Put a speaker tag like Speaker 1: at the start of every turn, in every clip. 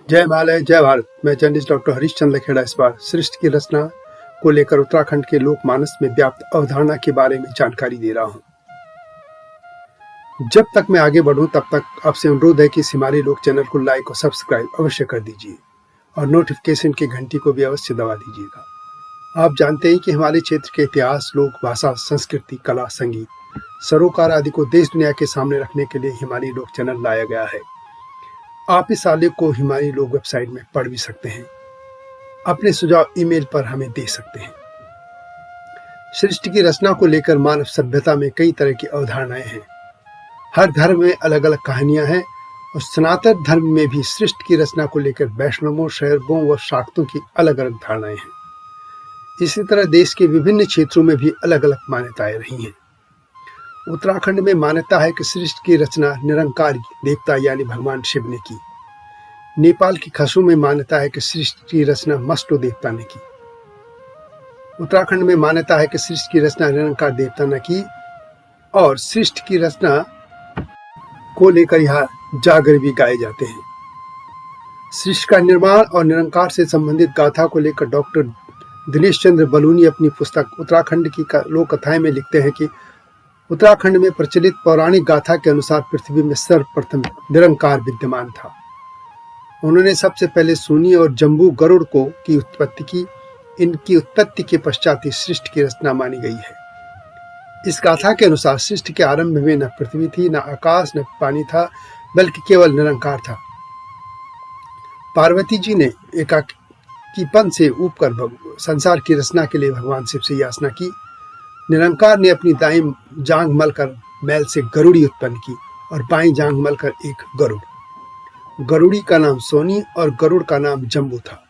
Speaker 1: जय हिमालय जय भारत। मैं जर्नलिस्ट डॉक्टर हरीश चंद्र खेड़ा इस बार सृष्टि की रचना को लेकर उत्तराखंड के लोकमानस में व्याप्त अवधारणा के बारे में जानकारी दे रहा हूं। जब तक मैं आगे बढ़ूं तब तक आपसे अनुरोध है कि इस हिमालय लोक चैनल को लाइक और सब्सक्राइब अवश्य कर दीजिए और नोटिफिकेशन की घंटी को भी अवश्य दबा दीजिएगा। आप जानते हैं कि हिमालय क्षेत्र के इतिहास, लोक भाषा, संस्कृति, कला, संगीत, सरोकार आदि को देश दुनिया के सामने रखने के लिए हिमालय लोक चैनल लाया गया है। आप इस आलेख को हिमालय लोक वेबसाइट में पढ़ भी सकते हैं। अपने सुझाव ईमेल पर हमें दे सकते हैं। सृष्टि की रचना को लेकर मानव सभ्यता में कई तरह की अवधारणाएं हैं। हर धर्म में अलग अलग कहानियां हैं और सनातन धर्म में भी सृष्टि की रचना को लेकर वैष्णवों, शैवों व शाक्तों की अलग अलग धारणाएं हैं। इसी तरह देश के विभिन्न क्षेत्रों में भी अलग अलग मान्यताएं रही हैं। उत्तराखंड में मान्यता है कि सृष्टि की रचना निरंकार देवता यानी भगवान शिव ने की। नेपाल की खसू में मान्यता है कि सृष्टि की रचना मस्टो देवता ने की। उत्तराखंड में मान्यता है कि सृष्टि की रचना निरंकार देवता ने की और सृष्टि की रचना को लेकर यहाँ जागर भी गाए जाते हैं। सृष्टि का निर्माण और निरंकार से संबंधित गाथा को लेकर डॉक्टर दिनेश चंद्र बलूनी अपनी पुस्तक उत्तराखंड की लोक कथाएं में लिखते हैं कि उत्तराखंड में प्रचलित पौराणिक गाथा के अनुसार पृथ्वी में सर्वप्रथम निरंकार विद्यमान था। उन्होंने सबसे पहले सूनी और जम्बू गरुड़ की उत्पत्ति की। इनकी उत्पत्ति के पश्चात ही सृष्टि की रचना मानी गई है। इस गाथा के अनुसार सृष्टि के आरंभ में न पृथ्वी थी, न आकाश, न पानी था, बल्कि केवल निरंकार था। पार्वती जी ने एकाकीपन से ऊबकर संसार की रचना के लिए भगवान शिव से याचना की। निरंकार ने अपनी दाईं जांघ मलकर मैल से गरुड़ी उत्पन्न की और बाईं जांघ मलकर एक गरुड़। गरुड़ी का नाम सोनी और गरुड़ का नाम जम्बू था।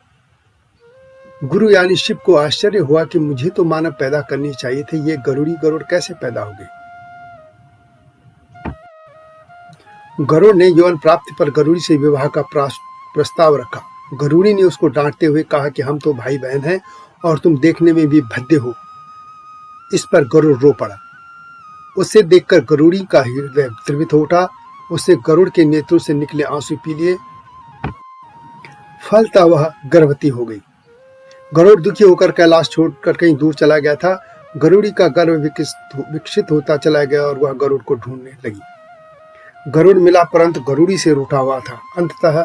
Speaker 1: गुरु यानी शिव को आश्चर्य हुआ कि मुझे तो मानव पैदा करनी चाहिए थे, ये गरुड़ी गरुड़ कैसे पैदा हो गए। गरुड़ ने यौन प्राप्ति पर गरुड़ी से विवाह का प्रस्ताव रखा। गरुड़ी ने उसको डांटते हुए कहा कि हम तो भाई बहन हैं और तुम देखने में भी भद्दे हो। इस पर गरुड़ रो पड़ा। उसे देखकर गरुड़ी का हृदय द्रवित हो उठा। उसने गरुड़ के नेत्रों से निकले आंसू पी लिए। फलतः वह गर्भवती हो गई। गरुड़ दुखी होकर कैलाश छोड़कर कहीं दूर चला गया था। गरुड़ी का गर्भ विकसित होता चला गया और वह गरुड़ को ढूंढने लगी। गरुड़ मिला परंतु गरुड़ी से रूठा हुआ था। अंततः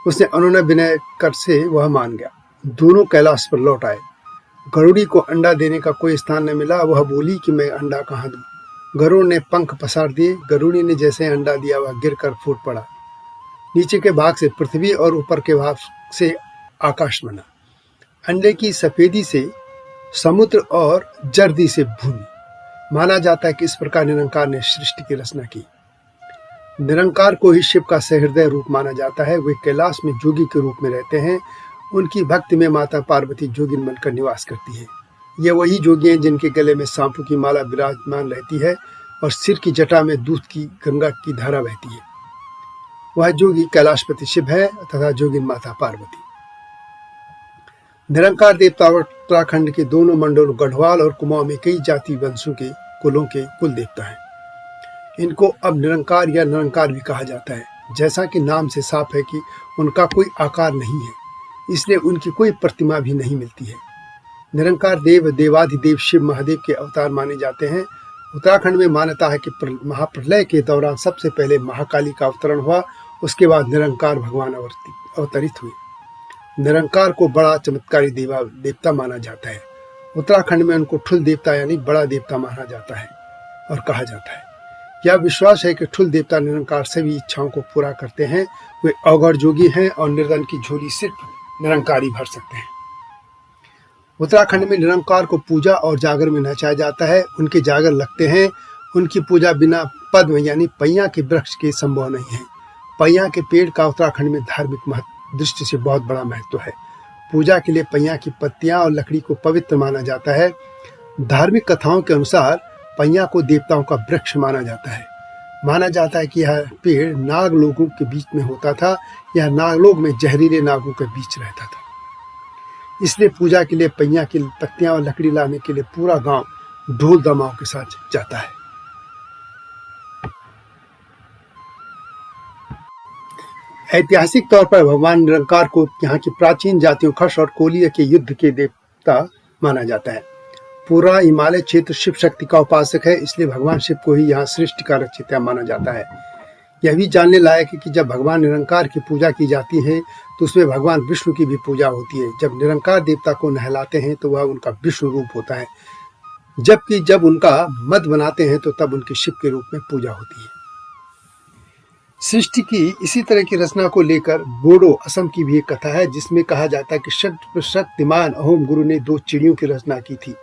Speaker 1: उसने अनुनय विनय कर से वह मान गया। दोनों कैलाश पर लौट आए। गरुड़ी को अंडा देने का कोई स्थान न मिला। वह बोली कि मैं अंडा कहाँ दूं। गरुड़ ने पंख पसार दिए। गरुड़ी ने जैसे अंडा दिया वह गिरकर फूट पड़ा। नीचे के भाग से पृथ्वी और ऊपर के भाग से आकाश बना। अंडे की सफेदी से समुद्र और जर्दी से भूमि। माना जाता है कि इस प्रकार निरंकार ने सृष्टि की रचना की। निरंकार को ही शिव का सहृदय रूप माना जाता है। वे कैलाश में जोगी के रूप में रहते हैं। उनकी भक्ति में माता पार्वती जोगिन बनकर निवास करती है। ये वही जोगी हैं जिनके गले में सांपों की माला विराजमान रहती है और सिर की जटा में दूध की गंगा की धारा बहती है। वह जोगी कैलाशपति शिव है तथा जोगिन माता पार्वती। निरंकार देवता उत्तराखंड के दोनों मंडलों गढ़वाल और कुमाऊं में कई जाति वंशों के कुलों के कुल देवता हैं। इनको अब निरंकार या निरंकार भी कहा जाता है। जैसा कि नाम से साफ है कि उनका कोई आकार नहीं है, इसलिए उनकी कोई प्रतिमा भी नहीं मिलती है। निरंकार देव देवाधिदेव शिव महादेव के अवतार माने जाते हैं। उत्तराखंड में मान्यता है कि महाप्रलय के दौरान सबसे पहले महाकाली का अवतरण हुआ। उसके बाद निरंकार भगवान अवतरित हुए। निरंकार को बड़ा चमत्कारी देवता माना जाता है। उत्तराखंड में उनको ठुल देवता यानी बड़ा देवता माना जाता है और कहा जाता है। यह विश्वास है कि ठुल देवता निरंकार सभी इच्छाओं को पूरा करते हैं। वे अवगढ़ जोगी हैं और निर्धन की झोली सिर्फ निरंकारी भर सकते हैं। उत्तराखंड में निरंकार को पूजा और जागर में नचाया जाता है। उनके जागर लगते हैं। उनकी पूजा बिना पद्म यानी पैया के वृक्ष के संभव नहीं है। पैया के पेड़ का उत्तराखंड में धार्मिक दृष्टि से बहुत बड़ा महत्व है। पूजा के लिए पैया की पत्तियां और लकड़ी को पवित्र माना जाता है। धार्मिक कथाओं के अनुसार पैया को देवताओं का वृक्ष माना जाता है। माना जाता है कि यह पेड़ नाग लोगों के बीच में होता था। यह नागलोक में जहरीले नागों के बीच रहता था। इसलिए पूजा के लिए पैया की पत्तियां और लकड़ी लाने के लिए पूरा गांव ढोल दमाओं के साथ जाता है। ऐतिहासिक तौर पर भगवान निरंकार को यहाँ की प्राचीन जातियों खश और कोलिय के युद्ध के देवता माना जाता है। पूरा हिमालय क्षेत्र शिव शक्ति का उपासक है, इसलिए भगवान शिव को ही यहाँ सृष्टि का रचयिता माना जाता है। यह भी जानने लायक है कि जब भगवान निरंकार की पूजा की जाती है तो उसमें भगवान विष्णु की भी पूजा होती है। जब निरंकार देवता को नहलाते हैं तो वह उनका विष्णु रूप होता है, जबकि जब उनका मद बनाते हैं तो तब उनके शिव के रूप में पूजा होती है। सृष्टि की इसी तरह की रचना को लेकर बोडो असम की भी एक कथा है, जिसमें कहा जाता है कि शक्तिमान अहोम गुरु ने 2 चिड़ियों की रचना की थी।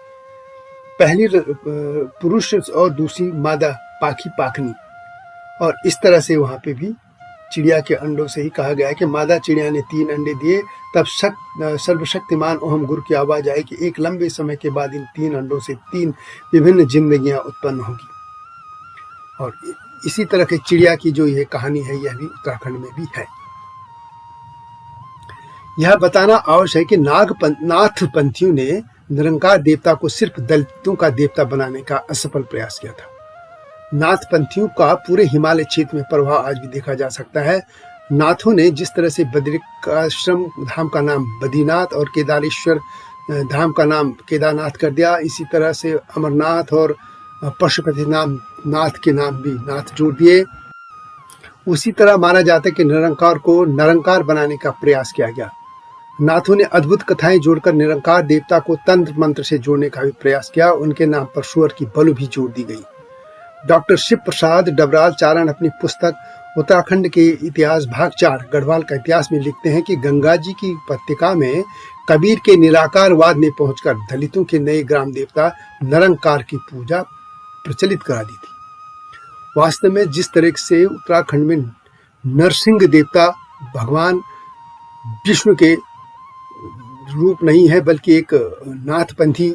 Speaker 1: पहली पुरुष और दूसरी मादा पाखी पाखनी, और इस तरह से वहां पे भी चिड़िया के अंडों से ही कहा गया है कि मादा चिड़िया ने 3 अंडे दिए, तब सर्वशक्तिमान अहोम गुरु की आवाज आई कि एक लंबे समय के बाद इन 3 अंडों से 3 विभिन्न जिंदगियां उत्पन्न होगी। और इसी तरह के चिड़िया की जो यह कहानी है यह भी उत्तराखंड में भी है। यह बताना आवश्यक है कि नाथ पंथियों ने निरंकार देवता को सिर्फ दलितों का देवता बनाने का असफल प्रयास किया था। नाथ पंथियों का पूरे हिमालय क्षेत्र में प्रभाव आज भी देखा जा सकता है। नाथों ने जिस तरह से बद्रिकाश्रम धाम का नाम बद्रीनाथ और केदारेश्वर धाम का नाम केदारनाथ कर दिया, इसी तरह से अमरनाथ और पशुपति नाथ के नाम भी नाथ जोड़ दिए। उसी तरह माना जाता है कि निरंकार को निरंकार बनाने का प्रयास किया गया। नाथों ने अद्भुत कथाएं जोड़कर निरंकार देवता को तंत्र मंत्र से जोड़ने का भी प्रयास किया। उनके नाम पर सुअर की बलि भी जोड़ दी गई। डॉक्टर शिव प्रसाद डबराल चारण अपनी पुस्तक उत्तराखंड के इतिहास भाग 4 गढ़वाल का इतिहास में लिखते हैं कि गंगा जी की उपत्यका में कबीर के निराकारवाद ने पहुंचकर दलितों के नए ग्राम देवता निरंकार की पूजा प्रचलित करा दी थी। वास्तव में जिस तरह से उत्तराखंड में नरसिंह देवता भगवान विष्णु के रूप नहीं है बल्कि एक नाथपंथी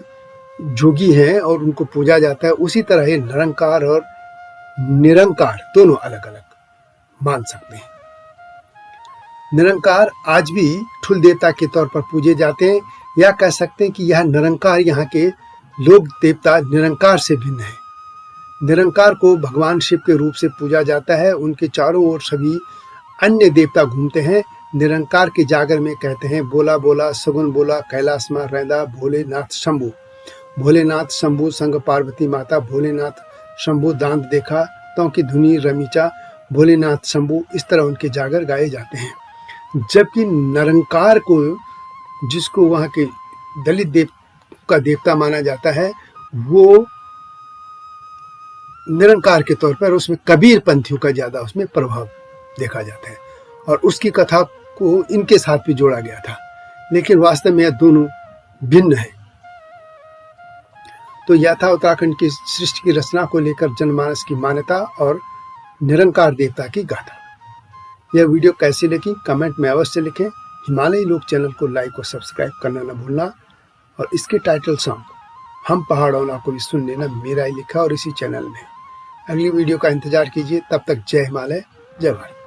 Speaker 1: जोगी हैं और उनको पूजा जाता है, उसी तरह निरंकार और निरंकार दोनों अलग अलग मान सकते हैं। निरंकार आज भी ठुल देवता के तौर पर पूजे जाते हैं, या कह सकते हैं कि यह निरंकार यहाँ के लोक देवता निरंकार से भिन्न है। निरंकार को भगवान शिव के रूप से पूजा जाता है। उनके चारों ओर सभी अन्य देवता घूमते हैं। निरंकार के जागर में कहते हैं बोला बोला सगुन बोला कैलाश मां रहदा भोलेनाथ शंभु, भोलेनाथ शंभु संग पार्वती माता, भोलेनाथ शंभु दांत देखा तो की धुनी रमीचा, भोलेनाथ शंभु, इस तरह उनके जागर गाए जाते हैं। जबकि निरंकार को जिसको वहाँ के दलित देव का देवता माना जाता है, वो निरंकार के तौर पर उसमें कबीर पंथियों का ज्यादा उसमें प्रभाव देखा जाता है और उसकी कथा को इनके साथ भी जोड़ा गया था, लेकिन वास्तव में यह दोनों भिन्न है। तो यह था उत्तराखंड की सृष्टि की रचना को लेकर जनमानस की मान्यता और निरंकार देवता की गाथा। यह वीडियो कैसी लगी कमेंट में अवश्य लिखें। हिमालयी लोक चैनल को लाइक और सब्सक्राइब करना न भूलना, और इसके टाइटल सॉन्ग हम पहाड़ों को भी सुन लेना मेरा ही लिखा और इसी चैनल में। अगली वीडियो का इंतजार कीजिए। तब तक जय हिमालय, जय भारत।